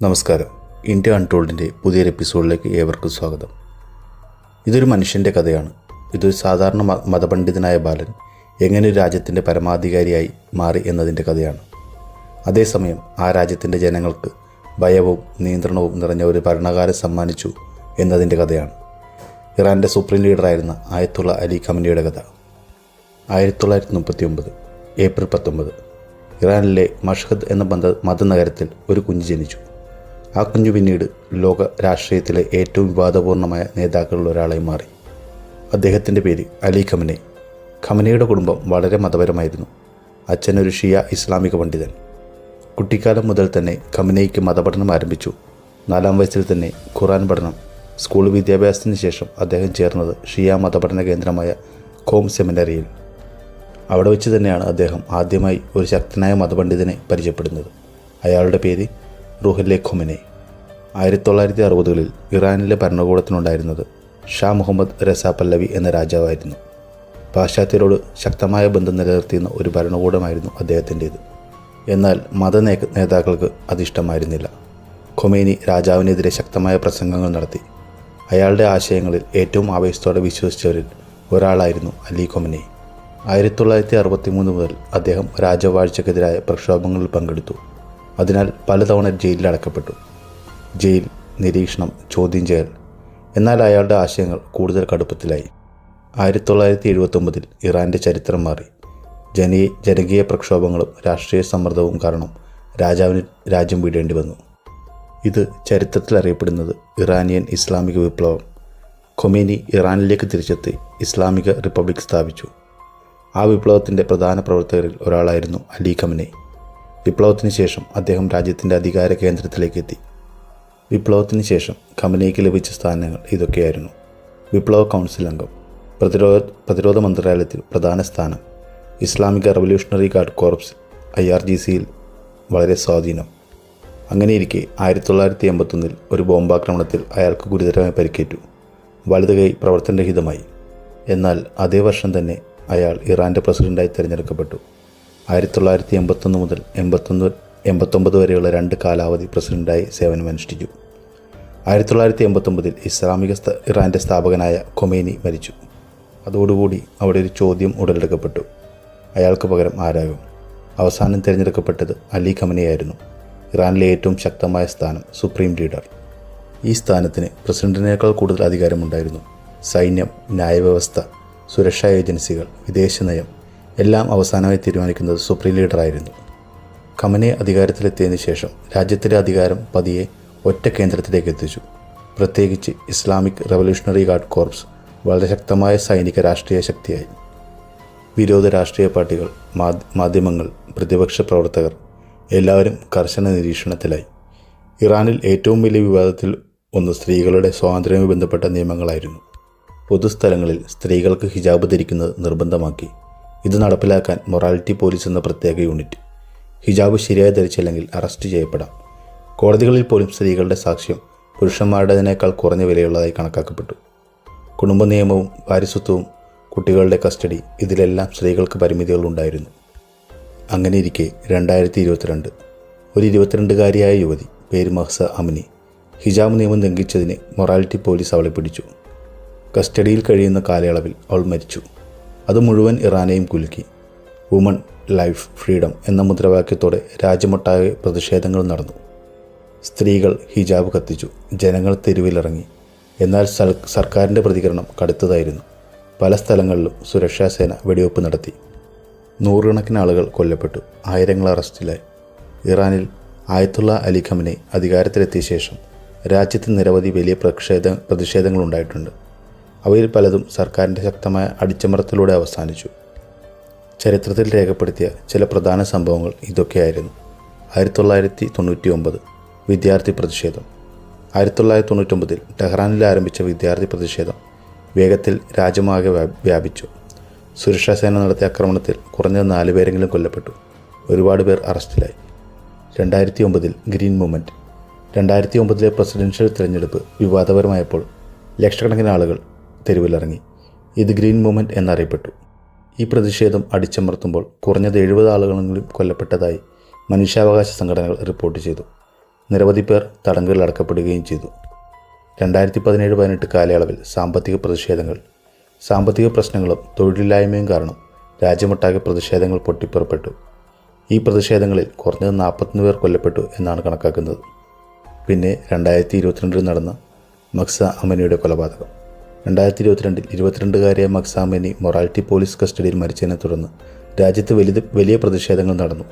നമസ്കാരം. ഇന്ത്യ അൺടോൾഡിൻ്റെ പുതിയൊരു എപ്പിസോഡിലേക്ക് ഏവർക്കും സ്വാഗതം. ഇതൊരു മനുഷ്യൻ്റെ കഥയാണ്. ഇതൊരു സാധാരണ മതപണ്ഡിതനായ ബാലൻ എങ്ങനെ ഒരു രാജ്യത്തിൻ്റെ പരമാധികാരിയായി മാറി എന്നതിൻ്റെ കഥയാണ്. അതേസമയം ആ രാജ്യത്തിൻ്റെ ജനങ്ങൾക്ക് ഭയവും നിയന്ത്രണവും നിറഞ്ഞ ഒരു ഭരണകാലം സമ്മാനിച്ചു എന്നതിൻ്റെ കഥയാണ്. ഇറാൻ്റെ സുപ്രീം ലീഡറായിരുന്ന ആയത്തുള്ള അലി ഖമനിയുടെ കഥ. 1939 ഏപ്രിൽ 19 ഇറാനിലെ മഷ്ഹദ് എന്ന മതനഗരത്തിൽ ഒരു കുഞ്ഞ് ജനിച്ചു. ആ കുഞ്ഞു പിന്നീട് ലോക രാഷ്ട്രീയത്തിലെ ഏറ്റവും വിവാദപൂർണമായ നേതാക്കളിൽ ഒരാളായി മാറി. അദ്ദേഹത്തിൻ്റെ പേര് അലി ഖമനി. ഖമനിയുടെ കുടുംബം വളരെ മതപരമായിരുന്നു. അച്ഛനൊരു ഷിയ ഇസ്ലാമിക പണ്ഡിതൻ. കുട്ടിക്കാലം മുതൽ തന്നെ ഖമനിക്ക് മതപഠനം ആരംഭിച്ചു. 4-ാം വയസ്സിൽ തന്നെ ഖുർആൻ പഠനം. സ്കൂൾ വിദ്യാഭ്യാസത്തിന് ശേഷം അദ്ദേഹം ചേർന്നത് ഷിയ മതപഠന കേന്ദ്രമായ ഖോം സെമിനറിയിൽ. അവിടെ വെച്ച് തന്നെയാണ് അദ്ദേഹം ആദ്യമായി ഒരു ശക്തനായ മതപണ്ഡിതനെ പരിചയപ്പെടുന്നത്. അയാളുടെ പേര് റുഹുല്ല ഖൊമനി. 1960-കളിൽ ഇറാനിലെ ഭരണകൂടത്തിനുണ്ടായിരുന്നത് ഷാ മുഹമ്മദ് റസ പല്ലവി എന്ന രാജാവായിരുന്നു. പാശ്ചാത്യരോട് ശക്തമായ ബന്ധം നിലനിർത്തിയിരുന്ന ഒരു ഭരണകൂടമായിരുന്നു അദ്ദേഹത്തിൻ്റേത്. എന്നാൽ നേതാക്കൾക്ക് അതിഷ്ടമായിരുന്നില്ല. ഖൊമേനി രാജാവിനെതിരെ ശക്തമായ പ്രസംഗങ്ങൾ നടത്തി. അയാളുടെ ആശയങ്ങളിൽ ഏറ്റവും ആവേശത്തോടെ വിശ്വസിച്ചവരിൽ ഒരാളായിരുന്നു അലി ഖൊമനി. 1963 മുതൽ അദ്ദേഹം രാജവാഴ്ചക്കെതിരായ പ്രക്ഷോഭങ്ങളിൽ പങ്കെടുത്തു. അതിനാൽ പലതവണ ജയിലിൽ അടക്കപ്പെട്ടു. ജയിൽ, നിരീക്ഷണം, ചോദ്യം ചെയ്യൽ. എന്നാൽ അയാളുടെ ആശയങ്ങൾ കൂടുതൽ കടുപ്പത്തിലായി. 1979 ഇറാൻ്റെ ചരിത്രം മാറി. ജനകീയ പ്രക്ഷോഭങ്ങളും രാഷ്ട്രീയ സമ്മർദ്ദവും കാരണം രാജാവിന് രാജ്യം വിടേണ്ടി വന്നു. ഇത് ചരിത്രത്തിൽ അറിയപ്പെടുന്നത് ഇറാനിയൻ ഇസ്ലാമിക വിപ്ലവം. ഖൊമേനി ഇറാനിലേക്ക് തിരിച്ചെത്തി ഇസ്ലാമിക റിപ്പബ്ലിക് സ്ഥാപിച്ചു. ആ വിപ്ലവത്തിൻ്റെ പ്രധാന പ്രവർത്തകരിൽ ഒരാളായിരുന്നു അലി ഖമനി. വിപ്ലവത്തിന് ശേഷം അദ്ദേഹം രാജ്യത്തിൻ്റെ അധികാര കേന്ദ്രത്തിലേക്ക് എത്തി. വിപ്ലവത്തിന് ശേഷം ഖമനിക്ക് ലഭിച്ച സ്ഥാനങ്ങൾ ഇതൊക്കെയായിരുന്നു: വിപ്ലവ കൗൺസിൽ അംഗം, പ്രതിരോധ മന്ത്രാലയത്തിൽ പ്രധാന സ്ഥാനം, ഇസ്ലാമിക റവല്യൂഷണറി ഗാർഡ് കോർപ്സ് IRGCയിൽ വളരെ സ്വാധീനം. അങ്ങനെയിരിക്കെ 1981 ഒരു ബോംബാക്രമണത്തിൽ അയാൾക്ക് ഗുരുതരമായി പരിക്കേറ്റു. വലത് കൈ പ്രവർത്തനരഹിതമായി. എന്നാൽ അതേ വർഷം തന്നെ അയാൾ ഇറാൻ്റെ പ്രസിഡൻ്റായി തിരഞ്ഞെടുക്കപ്പെട്ടു. 1981 മുതൽ 1989 വരെയുള്ള 2 കാലാവധി പ്രസിഡൻ്റായി സേവനമനുഷ്ഠിച്ചു. 1989 ഇറാൻ്റെ സ്ഥാപകനായ ഖൊമേനി മരിച്ചു. അതോടുകൂടി അവിടെ ഒരു ചോദ്യം ഉടലെടുക്കപ്പെട്ടു: അയാൾക്ക് പകരം ആരാകും? അവസാനം തിരഞ്ഞെടുക്കപ്പെട്ടത് അലി ഖമനിയായിരുന്നു. ഇറാനിലെ ഏറ്റവും ശക്തമായ സ്ഥാനം, സുപ്രീം ലീഡർ. ഈ സ്ഥാനത്തിന് പ്രസിഡന്റിനേക്കാൾ കൂടുതൽ അധികാരമുണ്ടായിരുന്നു. സൈന്യം, ന്യായവ്യവസ്ഥ, സുരക്ഷാ ഏജൻസികൾ, വിദേശനയം എല്ലാം അവസാനമായി തീരുമാനിക്കുന്നത് സുപ്രീം ലീഡറായിരുന്നു. ഖമനി അധികാരത്തിലെത്തിയതിനു ശേഷം രാജ്യത്തിലെ അധികാരം പതിയെ ഒറ്റ കേന്ദ്രത്തിലേക്ക് എത്തിച്ചു. പ്രത്യേകിച്ച് ഇസ്ലാമിക് റവല്യൂഷണറി ഗാർഡ് കോർപ്സ് വളരെ ശക്തമായ സൈനിക രാഷ്ട്രീയ ശക്തിയായി. വിരോധ രാഷ്ട്രീയ പാർട്ടികൾ, മാധ്യമങ്ങൾ, പ്രതിപക്ഷ പ്രവർത്തകർ എല്ലാവരും കർശന നിരീക്ഷണത്തിലായി. ഇറാനിൽ ഏറ്റവും വലിയ വിവാദത്തിൽ ഒന്ന് സ്ത്രീകളുടെ സ്വാതന്ത്ര്യവുമായി ബന്ധപ്പെട്ട നിയമങ്ങളായിരുന്നു. പൊതുസ്ഥലങ്ങളിൽ സ്ത്രീകൾക്ക് ഹിജാബ് ധരിക്കുന്നത് നിർബന്ധമാക്കി. ഇത് നടപ്പിലാക്കാൻ മൊറാലിറ്റി പോലീസ് എന്ന പ്രത്യേക യൂണിറ്റ്. ഹിജാബ് ശരിയായി ധരിച്ചില്ലെങ്കിൽ അറസ്റ്റ് ചെയ്യപ്പെടാം. കോടതികളിൽ പോലും സ്ത്രീകളുടെ സാക്ഷ്യം പുരുഷന്മാരുടേതിനേക്കാൾ കുറഞ്ഞ വിലയുള്ളതായി കണക്കാക്കപ്പെട്ടു. കുടുംബ നിയമവും വാരിസുത്വവും, കുട്ടികളുടെ കസ്റ്റഡി, ഇതിലെല്ലാം സ്ത്രീകൾക്ക് പരിമിതികളുണ്ടായിരുന്നു. അങ്ങനെയിരിക്കെ 2022 ഒരു 22-കാരിയായ യുവതി, പേര് മഹ്സ അമിനി, ഹിജാബ് നിയമം ലംഘിച്ചതിന് മൊറാലിറ്റി പോലീസ് അവളെ പിടിച്ചു. കസ്റ്റഡിയിൽ കഴിയുന്ന കാലയളവിൽ അവൾ മരിച്ചു. അത് മുഴുവൻ ഇറാനെയും കുലുക്കി. വുമൺ, ലൈഫ്, ഫ്രീഡം എന്ന മുദ്രാവാക്യത്തോടെ രാജ്യമൊട്ടാകെ പ്രതിഷേധങ്ങൾ നടന്നു. സ്ത്രീകൾ ഹിജാബ് കത്തിച്ചു. ജനങ്ങൾ തെരുവിലിറങ്ങി. എന്നാൽ സർക്കാരിൻ്റെ പ്രതികരണം കടുത്തതായിരുന്നു. പല സ്ഥലങ്ങളിലും സുരക്ഷാസേന വെടിവെപ്പ് നടത്തി. നൂറുകണക്കിന് ആളുകൾ കൊല്ലപ്പെട്ടു. ആയിരങ്ങൾ അറസ്റ്റിലായി. ഇറാനിൽ ആയത്തുള്ള അലി ഖമനി അധികാരത്തിലെത്തിയ ശേഷം രാജ്യത്ത് നിരവധി വലിയ പ്രതിഷേധങ്ങളുണ്ടായിട്ടുണ്ട്. അവയിൽ പലതും സർക്കാരിൻ്റെ ശക്തമായ അടിച്ചമർത്തലിലൂടെ അവസാനിച്ചു. ചരിത്രത്തിൽ രേഖപ്പെടുത്തിയ ചില പ്രധാന സംഭവങ്ങൾ ഇതൊക്കെയായിരുന്നു: 1999 വിദ്യാർത്ഥി പ്രതിഷേധം. 1999 ടെഹ്റാനിൽ ആരംഭിച്ച വിദ്യാർത്ഥി പ്രതിഷേധം വേഗത്തിൽ രാജ്യമാകെ വ്യാപിച്ചു. സുരക്ഷാസേന നടത്തിയ ആക്രമണത്തിൽ കുറഞ്ഞത് 4 പേരെങ്കിലും കൊല്ലപ്പെട്ടു. ഒരുപാട് പേർ അറസ്റ്റിലായി. 2009 ഗ്രീൻ മൂവ്മെൻറ്റ്. 2009 പ്രസിഡൻഷ്യൽ തിരഞ്ഞെടുപ്പ് വിവാദപരമായപ്പോൾ ലക്ഷക്കണക്കിന് ആളുകൾ തെരുവിലിറങ്ങി. ഇത് ഗ്രീൻ മൂവ്മെൻറ്റ് എന്നറിയപ്പെട്ടു. ഈ പ്രതിഷേധം അടിച്ചമർത്തുമ്പോൾ കുറഞ്ഞത് 70 ആളുകളെങ്കിലും കൊല്ലപ്പെട്ടതായി മനുഷ്യാവകാശ സംഘടനകൾ റിപ്പോർട്ട് ചെയ്തു. നിരവധി പേർ തടങ്കലിൽ അടക്കപ്പെടുകയും ചെയ്തു. 2017-18 കാലയളവിൽ സാമ്പത്തിക പ്രശ്നങ്ങളും തൊഴിലില്ലായ്മയും കാരണം രാജ്യമൊട്ടാകെ പ്രതിഷേധങ്ങൾ പൊട്ടിപ്പുറപ്പെട്ടു. ഈ പ്രതിഷേധങ്ങളിൽ കുറഞ്ഞത് 41 പേർ കൊല്ലപ്പെട്ടു എന്നാണ് കണക്കാക്കുന്നത്. പിന്നെ 2022 നടന്ന മഹ്സ അമനിയുടെ കൊലപാതകം. 2022 22-കാരിയായ മഹ്സ അമനി മൊറാലിറ്റി പോലീസ് കസ്റ്റഡിയിൽ മരിച്ചതിനെ തുടർന്ന് രാജ്യത്ത് വലിയ പ്രതിഷേധങ്ങൾ നടന്നു.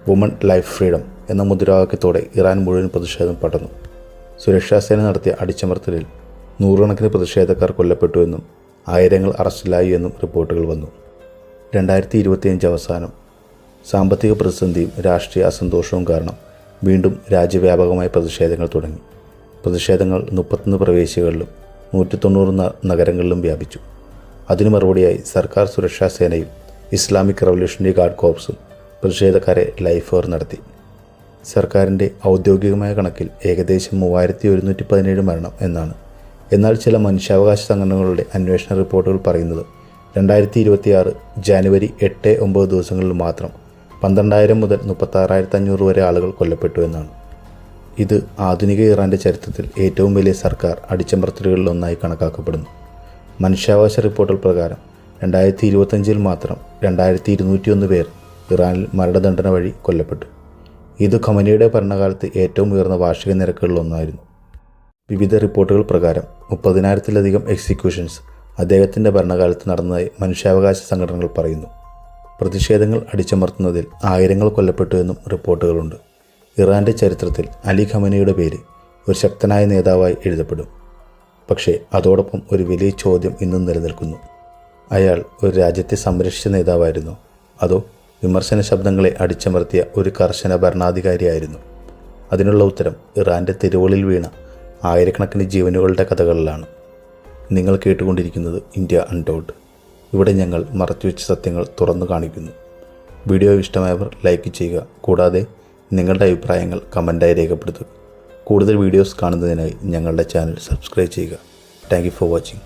വുമൺ ലൈഫ് ഫ്രീഡം എന്ന മുദ്രാവാക്യത്തോടെ ഇറാൻ മുഴുവൻ പ്രതിഷേധം പടർന്നു. സുരക്ഷാസേന നടത്തിയ അടിച്ചമർത്തലിൽ നൂറുകണക്കിന് പ്രതിഷേധക്കാർ കൊല്ലപ്പെട്ടുവെന്നും ആയിരങ്ങൾ അറസ്റ്റിലായി എന്നും റിപ്പോർട്ടുകൾ വന്നു. 2025 അവസാനം സാമ്പത്തിക പ്രതിസന്ധിയും രാഷ്ട്രീയ അസന്തോഷവും കാരണം വീണ്ടും രാജ്യവ്യാപകമായ പ്രതിഷേധങ്ങൾ തുടങ്ങി. പ്രതിഷേധങ്ങൾ 31 പ്രവിശ്യകളിലും 190 നഗരങ്ങളിലും വ്യാപിച്ചു. അതിനു മറുപടിയായി സർക്കാർ സുരക്ഷാ സേനയും ഇസ്ലാമിക് റവല്യൂഷണറി ഗാർഡ് കോർപ്സും പ്രതിഷേധക്കാരെ ലൈഫ് ഫയർ നടത്തി. സർക്കാരിൻ്റെ ഔദ്യോഗികമായ കണക്കിൽ ഏകദേശം 3117 മരണം എന്നാണ്. എന്നാൽ ചില മനുഷ്യാവകാശ സംഘടനകളുടെ അന്വേഷണ റിപ്പോർട്ടുകൾ പറയുന്നത് 2026 ജനുവരി 8-9 ദിവസങ്ങളിൽ മാത്രം 12,000 മുതൽ 36,500 വരെ ആളുകൾ കൊല്ലപ്പെട്ടു എന്നാണ്. ഇത് ആധുനിക ഇറാൻ്റെ ചരിത്രത്തിൽ ഏറ്റവും വലിയ സർക്കാർ അടിച്ചമർത്തലുകളിലൊന്നായി കണക്കാക്കപ്പെടുന്നു. മനുഷ്യാവകാശ റിപ്പോർട്ടുകൾ പ്രകാരം 2025 മാത്രം 2201 പേർ ഇറാനിൽ മരണദണ്ഡന വഴി കൊല്ലപ്പെട്ടു. ഇത് ഖമനിയുടെ ഭരണകാലത്ത് ഏറ്റവും ഉയർന്ന വാർഷിക നിരക്കുകളിലൊന്നായിരുന്നു. വിവിധ റിപ്പോർട്ടുകൾ പ്രകാരം 30,000-ലധികം എക്സിക്യൂഷൻസ് അദ്ദേഹത്തിൻ്റെ ഭരണകാലത്ത് നടന്നതായി മനുഷ്യാവകാശ സംഘടനകൾ പറയുന്നു. പ്രതിഷേധങ്ങൾ അടിച്ചമർത്തുന്നതിൽ ആയിരങ്ങൾ കൊല്ലപ്പെട്ടു എന്നും റിപ്പോർട്ടുകളുണ്ട്. ഇറാൻ്റെ ചരിത്രത്തിൽ അലി ഖമനിയുടെ പേര് ഒരു ശക്തനായ നേതാവായി എഴുതപ്പെടും. പക്ഷേ അതോടൊപ്പം ഒരു വലിയ ചോദ്യം ഇന്നും നിലനിൽക്കുന്നു. അയാൾ ഒരു രാജ്യത്തെ സംരക്ഷിച്ച നേതാവായിരുന്നോ അതോ വിമർശന ശബ്ദങ്ങളെ അടിച്ചമർത്തിയ ഒരു കർശന ഭരണാധികാരിയായിരുന്നു? അതിനുള്ള ഉത്തരം ഇറാൻ്റെ തെരുവുകളിൽ വീണ ആയിരക്കണക്കിന് ജീവനുകളുടെ കഥകളിലാണ്. നിങ്ങൾ കേട്ടുകൊണ്ടിരിക്കുന്നത് ഇന്ത്യ അൺടോൾഡ്. ഇവിടെ ഞങ്ങൾ മറച്ചുവെച്ച സത്യങ്ങൾ തുറന്നു കാണിക്കുന്നു. വീഡിയോ ഇഷ്ടമായവർ ലൈക്ക് ചെയ്യുക. കൂടാതെ നിങ്ങളുടെ അഭിപ്രായങ്ങൾ കമൻറ്റായി രേഖപ്പെടുത്തുക. കൂടുതൽ വീഡിയോസ് കാണുന്നതിനായി ഞങ്ങളുടെ ചാനൽ സബ്സ്ക്രൈബ് ചെയ്യുക. Thank you for watching.